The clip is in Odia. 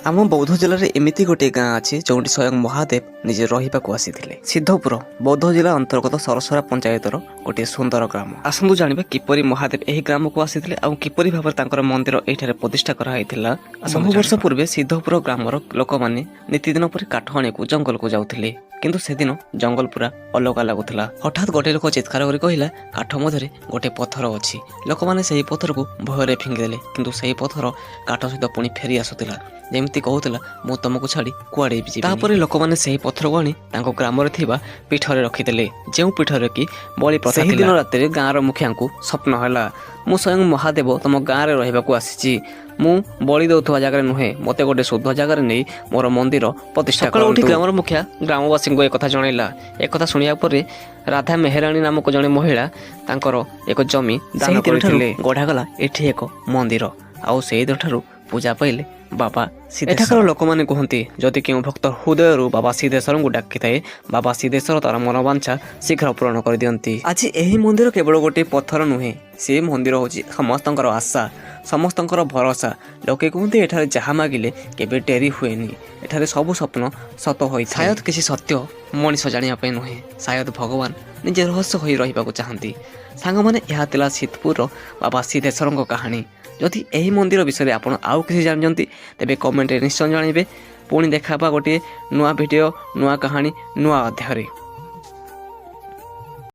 ଆମ ବୌଦ୍ଧ ଜିଲ୍ଲାରେ ଏମିତି ଗୋଟିଏ ଗାଁ ଅଛି ଯେଉଁଠି ସ୍ୱୟଂ ମହାଦେବ ନିଜେ ରହିବାକୁ ଆସିଥିଲେ। ସିଦ୍ଧପୁର ବୌଦ୍ଧ ଜିଲ୍ଲା ଅନ୍ତର୍ଗତ ସରସରା ପଞ୍ଚାୟତର ଗୋଟିଏ ସୁନ୍ଦର ଗ୍ରାମ। ଆସନ୍ତୁ ଜାଣିବା କିପରି ମହାଦେବ ଏହି ଗ୍ରାମକୁ ଆସିଥିଲେ ଆଉ କିପରି ଭାବରେ ତାଙ୍କର ମନ୍ଦିର ଏଠାରେ ପ୍ରତିଷ୍ଠା କରାଯାଇଥିଲା। ବହୁ ବର୍ଷ ପୂର୍ବେ ସିଦ୍ଧପୁର ଗ୍ରାମର ଲୋକମାନେ ନିତିଦିନ ପରି କାଠ ଆଣିବାକୁ ଜଙ୍ଗଲକୁ ଯାଉଥିଲେ, କିନ୍ତୁ ସେଦିନ ଜଙ୍ଗଲ ପୁରା ଅଲଗା ଲାଗୁଥିଲା। ହଠାତ୍ ଗୋଟିଏ ଲୋକ ଚିତ୍କାର କରି କହିଲା, କାଠ ମଧ୍ୟରେ ଗୋଟିଏ ପଥର ଅଛି। ଲୋକମାନେ ସେହି ପଥରକୁ ଭୟରେ ଫିଙ୍ଗିଦେଲେ, କିନ୍ତୁ ସେହି ପଥର କାଠ ସହିତ ପୁଣି ଫେରି ଆସୁଥିଲା, ଯେମିତି କହୁଥିଲା ମୁଁ ତମକୁ ଛାଡ଼ି କୁଆଡ଼େ ବି ଯିବି। ତାପରେ ଲୋକମାନେ ସେହି ପଥରକୁ ଆଣି ତାଙ୍କ ଗ୍ରାମରେ ଥିବା ପୀଠରେ ରଖିଦେଲେ, ଯେଉଁ ପୀଠରେ କି ବଳି ପ୍ରଥା ଥିଲା। ସେହିଦିନ ରାତିରେ ଗାଁର ମୁଖିଆଙ୍କୁ ସ୍ୱପ୍ନ ହେଲା, ମୁଁ ସ୍ୱୟଂ ମହାଦେବ ତମ ଗାଁରେ ରହିବାକୁ ଆସିଛି। ମୁଁ ବଳି ଦେଉଥିବା ଜାଗାରେ ନୁହେଁ, ମୋତେ ଗୋଟେ ଶୁଦ୍ଧ ଜାଗାରେ ନେଇ ମୋର ମନ୍ଦିର ପ୍ରତିଷ୍ଠା କରନ୍ତୁ। ଉଠି ଗ୍ରାମର ମୁଖିଆ ଗ୍ରାମବାସୀଙ୍କୁ ଏକଥା ଜଣାଇଲା। ଏକଥା ଶୁଣିବା ପରେ ରାଧା ମେହେରାଣୀ ନାମକ ଜଣେ ମହିଳା ତାଙ୍କର ଏକ ଜମି ଦାନ କରିଥିଲେ। ଗଢ଼ାଗଲା ଏଠି ଏକ ମନ୍ଦିର, ଆଉ ସେଇଦିନଠାରୁ ପୂଜା ପାଇଲେ ବାବା ସିଦ୍ଧେଶ୍ୱର। ଏଠାକାର ଲୋକମାନେ କୁହନ୍ତି, ଯଦି କେଉଁ ଭକ୍ତ ହୃଦୟରୁ ବାବା ସିଦ୍ଧେଶ୍ୱରଙ୍କୁ ଡାକିଥାଏ, ବାବା ସିଦ୍ଧେଶ୍ୱର ତାର ମନବାଞ୍ଛା ଶୀଘ୍ର ପୂରଣ କରିଦିଅନ୍ତି। ଆଜି ଏହି ମନ୍ଦିର କେବଳ ଗୋଟିଏ ପଥର ନୁହେଁ, ସେ ମନ୍ଦିର ହେଉଛି ସମସ୍ତଙ୍କର ଆଶା, ସମସ୍ତଙ୍କର ଭରସା। ଲୋକେ କୁହନ୍ତି ଏଠାରେ ଯାହା ମାଗିଲେ କେବେ ଡେରି ହୁଏନି, ଏଠାରେ ସବୁ ସ୍ୱପ୍ନ ସତ ହୋଇଥାଏ। ସାୟଦ କିଛି ସତ୍ୟ ମଣିଷ ଜାଣିବା ପାଇଁ ନୁହେଁ, ସାୟଦ ଭଗବାନ ନିଜେ ରହସ୍ୟ ହୋଇ ରହିବାକୁ ଚାହାନ୍ତି। ସାଙ୍ଗମାନେ, ଏହା ଥିଲା ସିଦ୍ଧପୁରର ବାବା ସିଦ୍ଧେଶ୍ୱରଙ୍କ କାହାଣୀ। ଯଦି ଏହି ମନ୍ଦିର ବିଷୟରେ ଆପଣ ଆଉ କିଛି ଜାଣିଛନ୍ତି ତେବେ କମେଣ୍ଟରେ ନିଶ୍ଚୟ ଜଣାଇବେ। ପୁଣି ଦେଖା ହେବା ଗୋଟିଏ ନୂଆ ଭିଡ଼ିଓ, ନୂଆ କାହାଣୀ, ନୂଆ ଅଧ୍ୟାୟରେ।